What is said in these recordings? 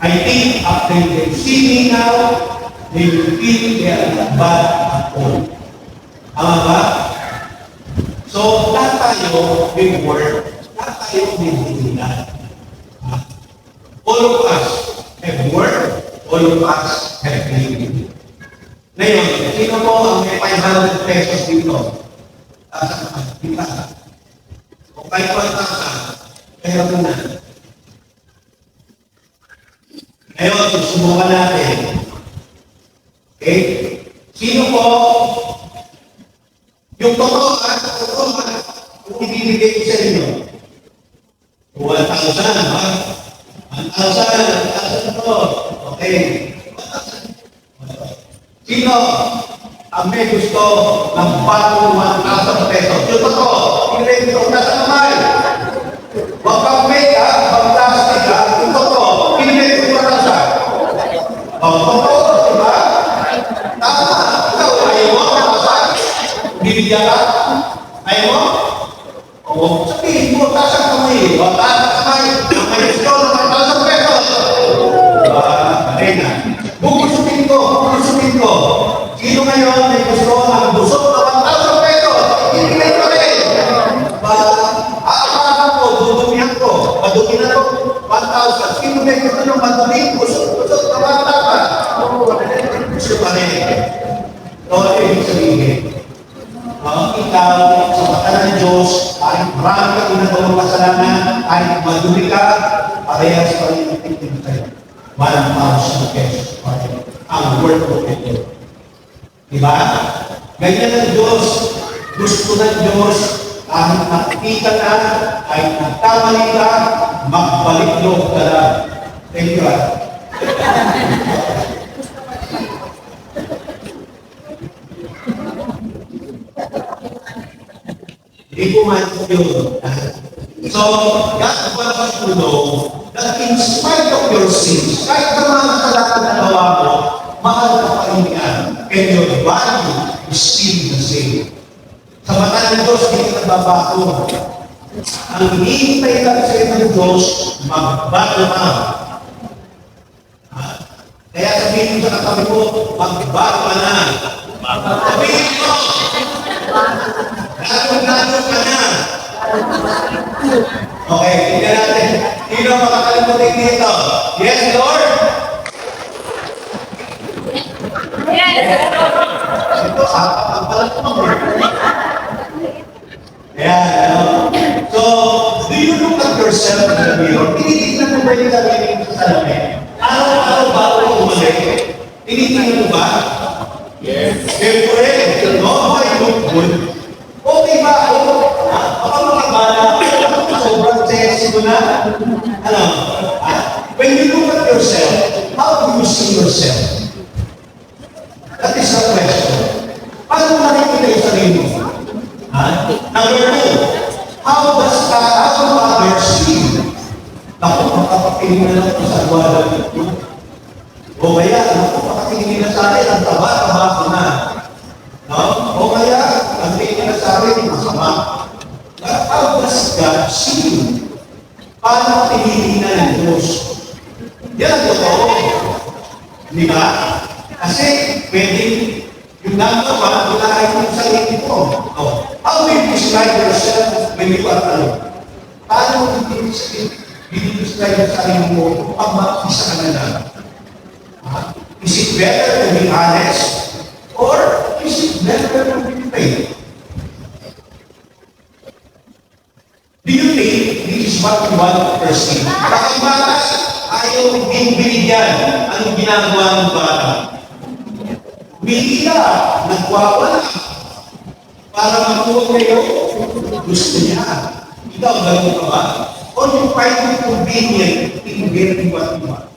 I think after they see me now, they will feel they are not bad at all. Tama ba? So, lahat tayo may work, lahat tayo may dignidad. All of us have work, all of us have dignity. Ngayon, sino po ang may 500 pesos dito? Kita. O kahit 1,000, kaya mo na. Ngayon, susubukan natin. Okay? Sino po yung totoo kung ibibigay ko sa inyo? 1,000, ha? 1,000 po. Okay. 1,000. Sino ang may gusto ng bagong 1,000 pesos? Yung totoo, ilay ito na sa kamay. Huwag kang may, fantastic, yung totoo, ilay ito na sa. Totoo, diba? Tama. Ikaw, ayaw mo, bibigyan ka? Ayaw mo? Oo. Sabihin mo, tasang kamay. O, tasang kamay. Ang may gusto ng 1,000 pesos. Arena. Bukusukin ko. Sino ngayon may gusto ng busok na 1,000 pesos? Hindi ko rin. Aakakan ko, dudumihan ko. Madumi na ito, 1,000. Sino may gusto ng madumi? Busok na 1,000. Gusto pa rin. So, ibig sabihin, ikaw, sa mata ng Diyos, kahit marami ka ginagawang kasalanan, kahit madumi ka, parehas pa rin ang tingin kayo. 1,000 pesos pa rin ang worth of it. Diba? Ganyan ang Diyos. Gusto ng Diyos, kahit nakikita ka, kahit nagkamali ka, magbalik loob ka lang. Thank you. Hindi ko man yun. So, God wants us to know that in spite of your sins, kahit na mga kasalanan na gawa mo, mahal ka pa rin yan. And your value is still the same. Sa mata ng Diyos, hindi ka nagbabago. Ang hinihintay lang sa iyo ng Diyos, magbago ka. Kaya sabihin mo sa katabi mo, magbago ka na. Sabihin mo, Lalo ka na. Okay, tingnan natin. Sino makakalimutin dito? Yes, Lord? Yes, Lord. Ito, ang palat mo. Ayan, So, do you look at yourself in the mirror? Tinitignan mo ba yung gagawin sa salamin? Araw-araw ba ako umalik? Tinitignan mo ba? Yes. Siyempre, no, I look good. Okay ba ako? Baka makabala, sobrang sexy mo na. When you look at yourself, how do you see yourself? That is the question. Paano nakikita yung sarili mo? Number two, how do others see you? Naku, makapakiling na lang ito sa agwala dito. O kaya, naku, makapakiling na sa akin, ang taba-taba ko na. O kaya, ang tingin na sa akin, masama. How does God see you? Paano tinihina ng Diyos? Yan ang totoo. Di ba? Kasi pwedeng yung nagawa, unahin mo sa sarili mo. How do you describe yourself when you are alone? Paano mo describe yung sarili mo pag mag-isa ka na lang? Is it better to be honest? Or is it better to be fake? Do you think this is what you want to perceive? Bakit bata, ayaw binibigyan? Anong ginagawa ng bata? Bigla, nagwawala. Para makuha kayo, gusto niya. Ikaw, gano'n ka ba? Or you find it convenient in getting what you want?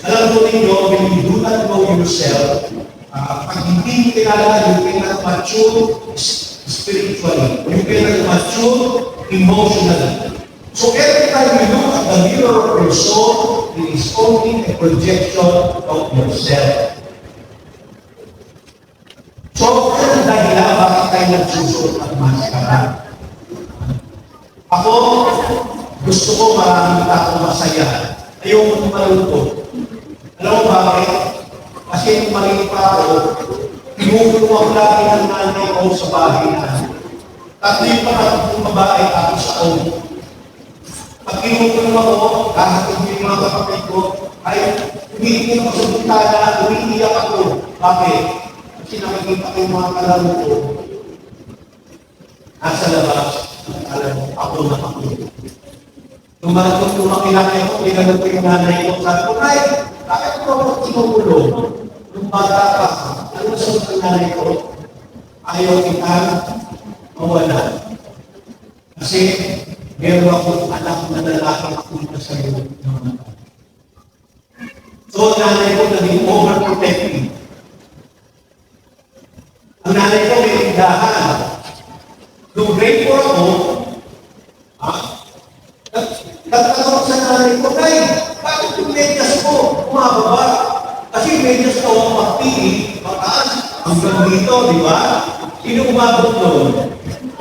Alam mo ninyo, when you do not know yourself, pag hindi mo kilala, you cannot mature spiritually. You cannot mature emotionally. So every time you look at the mirror of your soul, it is only a projection of yourself. So, ano dahilan bakit tayo nagsusuot at maskara? Ako, gusto ko maraming tao masaya. Ayaw mo malungkot. Alam mo bakit? Kasi nung maliit pa ako, tinutulong ako lagi ng nanay ko sa bahay na. Tatlo yung pangatong babae, tapos ako. Pag tinutulong ako, kahit yung mga kapatid ko, ay umiiyak ako sa bintana, umiiyak ako. Bakit? Kasi nakikita ko yung mga kalaro ko. Nasa labas, alam mo, ako na ako. Nung maratong tumakinakay ko, pinagod ko yung nanay ko. Sabi ko, Nay, bakit ko ako tinutulong? Nung bata pa, ano sa mga nanay ko? Ayaw kita mawala. Kasi meron akong anak na lalaki ako sa iyo. So, nanay ko naging overprotective. Ang nanay ko may tindahan. Nung grade 4 ako, nagtatanong sa nanay ko, Nay, bakit yung medyas ko bumababa? Kasi medyas ko magpili, mataas, hanggang dito, di ba? Sino umabot doon?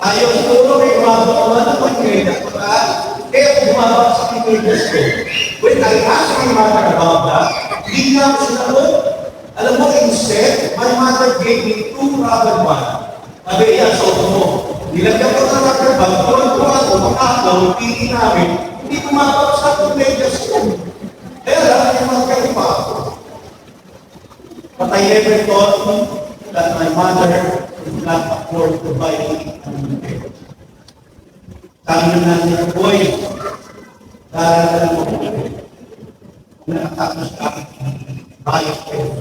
Ayaw siguro may umabot naman ako yung medyas mataas. Eh, bumababa sa medyas ko. When I asked my mother about that, hindi nga ako sinagot. Alam mo, instead, my mother gave me 2 rubber band. Sabi yan, sa auto mo. Nilagyan ko ng rubber band, tuwan-tuwa ako, makakaw, pili namin, hindi kumakaw sa medyas ko. Kaya lang, yung mga kaiba ako. But I never thought that my mother would not afford to buy me a new pair. Sabi na natin, boy, dahil mo, nakatapos ka, bayad kayo.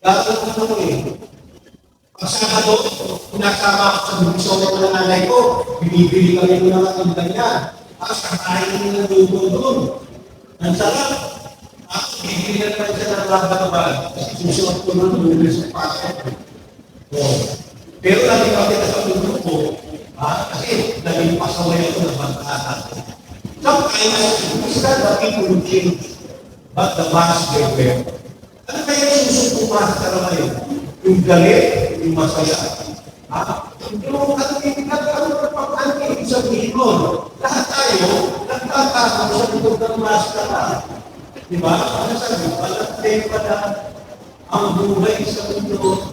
Gagawin ko ito eh. Pag Sabado, pinasama ako sa bumisong ko ng nanay ko, binibili kami ko ng matanda niya. Tapos kakain nyo ng lugo doon. Ang sarap. Tapos bibili na naman siya ng laban-laban. Kasi susunod ko ng lugo sa pasok. Pero lagi kami sa lugo ko, kasi naging pasaway ako ng bangkatan. Sometimes, it's not the people who change, but the mask they wear. Ano kaya susunod ko mask ka ngayon? Yung galit, yung masaya. Yung sa Bicol, lahat tayo, nagtatakot sa likod ng maskara. Diba? Ano sabi? Walang tempa na ang buhay sa mundo,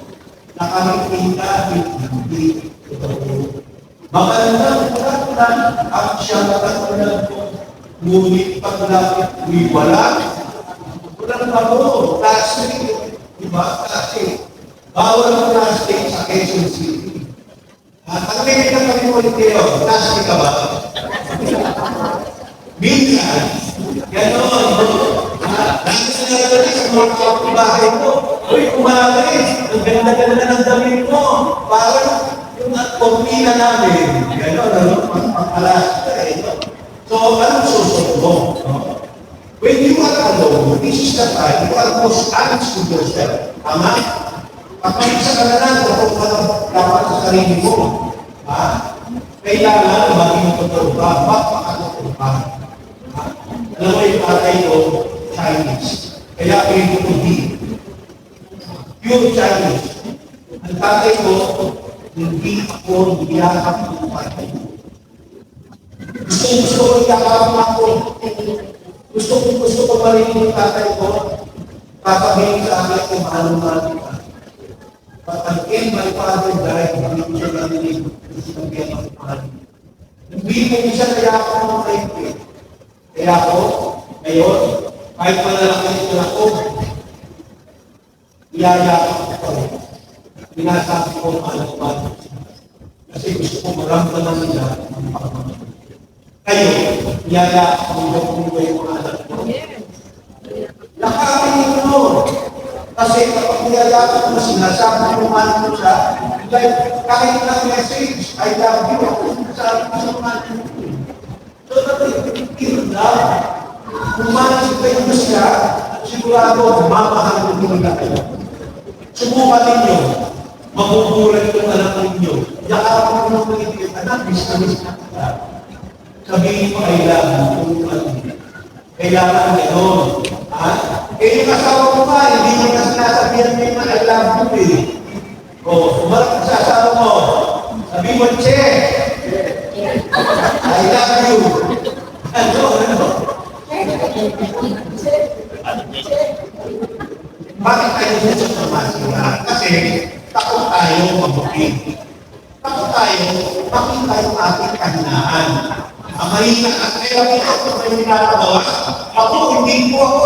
nakakita, hindi ito. Magandang lang ang siyang katulad ko, ngunit paglapit, wala. Walang bago, plastic, diba? Kasi, bawal ang plastic sa Quezon City. Ang may kami ulit kayo, plastic ka ba? Minsan, gano'n. Lagi sa nalala sa mga kapitbahay mo, uy, kumalis, ang ganda-ganda ng damit mo. Parang yung pagpila namin, gano'n, pag-alas ka eh. So, anong susunod mo? When you are alone, this is the time, you are most honest with yourself. Tama? Pag-isa ka na lang, kung ano dapat sa sarili mo. Kailangan maging totoo ka, magpakatotoo ka. Alam mo yung tatay ko, Chinese. Kaya pinito ko di. Pure Chinese. Ang tatay ko, hindi ako niyakap ng tatay ko. Gusto ko niyakap ako. Gusto ko marinig yung tatay ko. Papabihin sa akin kung mahal-mahal ka. But again, my father died, hindi ko siya narinig. Gusto ko kaya mahal. Hindi ko siya kaya ako ng kaibig. Kaya ako, ngayon, kahit malalaki ito ako, iyayakap ko. Pinasabi ko ang anak ko. Kasi gusto ko maramdaman nila ang pagmamahal. Kayo, iyayakap ko yung anak ko. Lakarin mo. Kasi kapag iyayakap mo, sinasabi mo man mo siya, kahit na message, I love you, ako sinasabi mo sa man mo. So, natin lang. Kung manisip kayo na siya, sigurado, mamahal mo talaga kayo. Subukan ninyo, mabubulan yung anak ninyo. Yakap mo ng mga itigil, anak, miss na kita. Sabihin mo, I love you, kailangan gano'n. Yung asawa mo ba, hindi mo na sinasabihan mo yung I love you eh. Umarap ka sa asawa mo, sabihin mo, Che, I love you. Ano? Bakit tayo sa pharmacia? Kasi takot tayo mabuking. Takot tayo makita yung ating kahinaan. Ang mahina at kaya dito ako may pinapagawa. Ako, hindi po ako